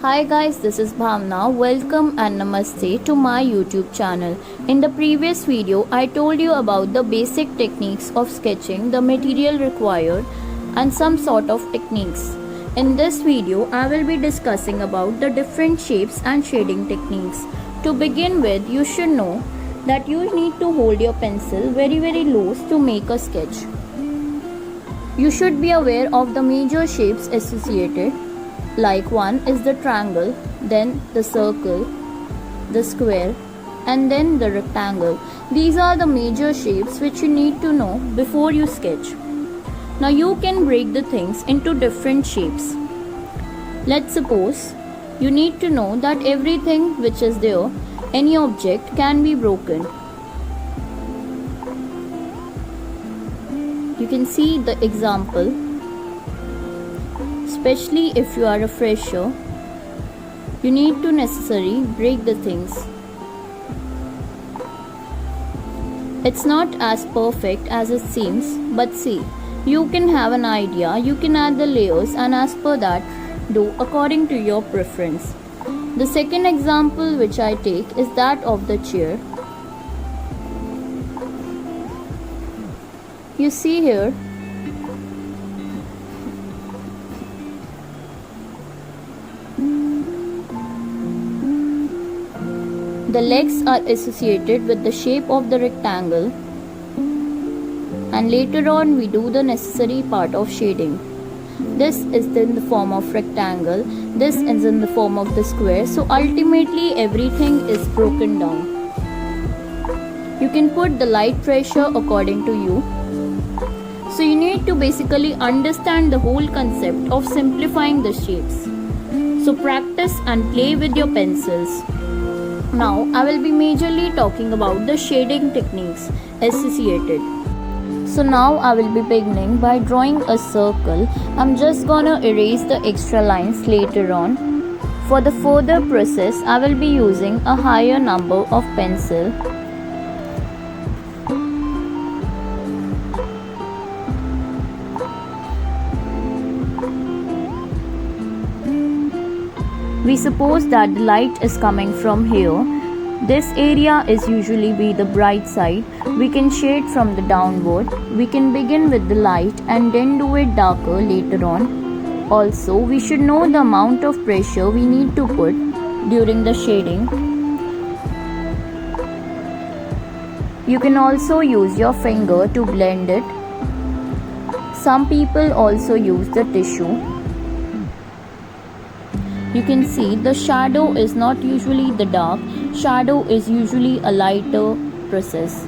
Hi guys, this is Bhavna. Welcome and namaste to my YouTube channel. In the previous video, I told you about the basic techniques of sketching, the material required and some sort of techniques. In this video, I will be discussing about the different shapes and shading techniques. To begin with, you should know that you need to hold your pencil very low to make a sketch. You should be aware of the major shapes associated. Like one is the triangle, then the circle, the square, and then the rectangle. These are the major shapes which you need to know before you sketch. Now you can break the things into different shapes. Let's suppose you need to know that everything which is there, any object can be broken. You can see the example. Especially if you are a fresher, you need to necessarily break the things. It's not as perfect as it seems, but see, you can have an idea, you can add the layers and as per that, do according to your preference. The second example which I take is that of the chair. You see here, the legs are associated with the shape of the rectangle, and later on we do the necessary part of shading. This is in the form of rectangle, this is in the form of the square, so ultimately everything is broken down. You can put the light pressure according to you. So you need to basically understand the whole concept of simplifying the shapes. So practice and play with your pencils. Now I will be majorly talking about the shading techniques associated. So now I will be beginning by drawing a circle. I'm just gonna erase the extra lines later on. For the further process, I will be using a higher number of pencil. We suppose that the light is coming from here. This area is usually be the bright side. We can shade from the downward. We can begin with the light and then do it darker later on. Also, we should know the amount of pressure we need to put during the shading. You can also use your finger to blend it. Some people also use the tissue. You can see the shadow is not usually the dark, shadow is usually a lighter process.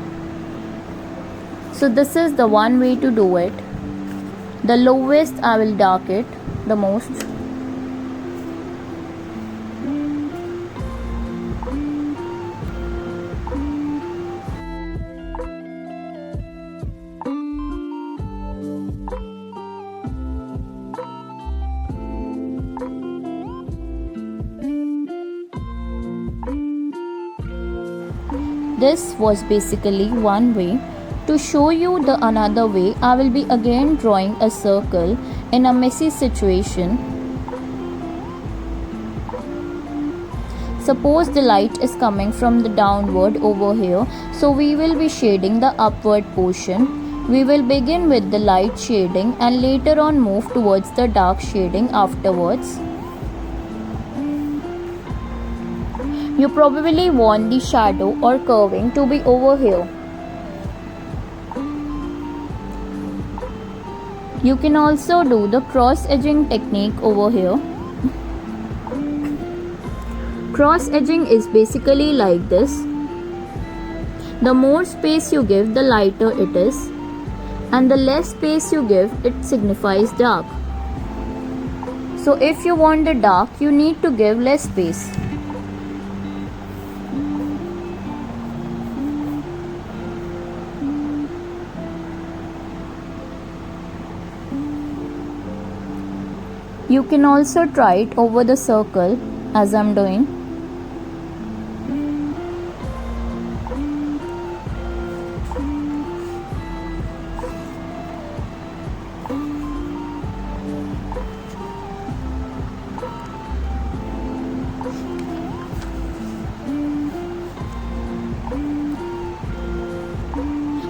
So this is the one way to do it. The lowest I will dark it the most. This was basically one way. To show you the another way, I will be again drawing a circle in a messy situation. Suppose the light is coming from the downward over here, so we will be shading the upward portion. We will begin with the light shading and later on move towards the dark shading afterwards. You probably want the shadow or curving to be over here. You can also do the cross edging technique over here. Cross edging is basically like this. The more space you give, the lighter it is, and the less space you give, it signifies dark. So if you want the dark, you need to give less space. You can also try it over the circle as I'm doing.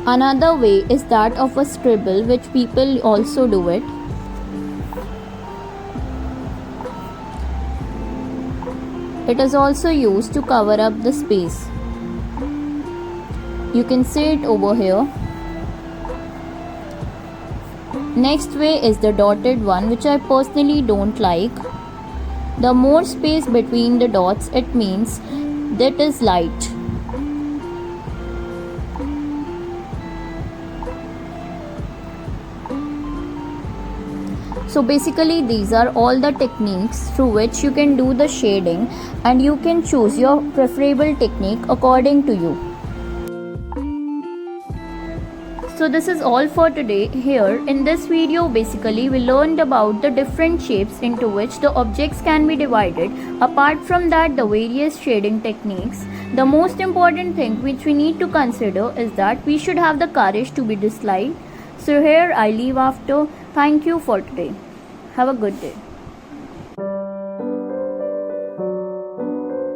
Another way is that of a scribble, which people also do it. It is also used to cover up the space. You can see it over here. Next way is the dotted one, which I personally don't like. The more space between the dots, it means that is light. So basically these are all the techniques through which you can do the shading, and you can choose your preferable technique according to you. So this is all for today. Here in this video basically we learned about the different shapes into which the objects can be divided. Apart from that, the various shading techniques. The most important thing which we need to consider is that we should have the courage to be disliked. So here I leave after. Thank you for today. Have a good day.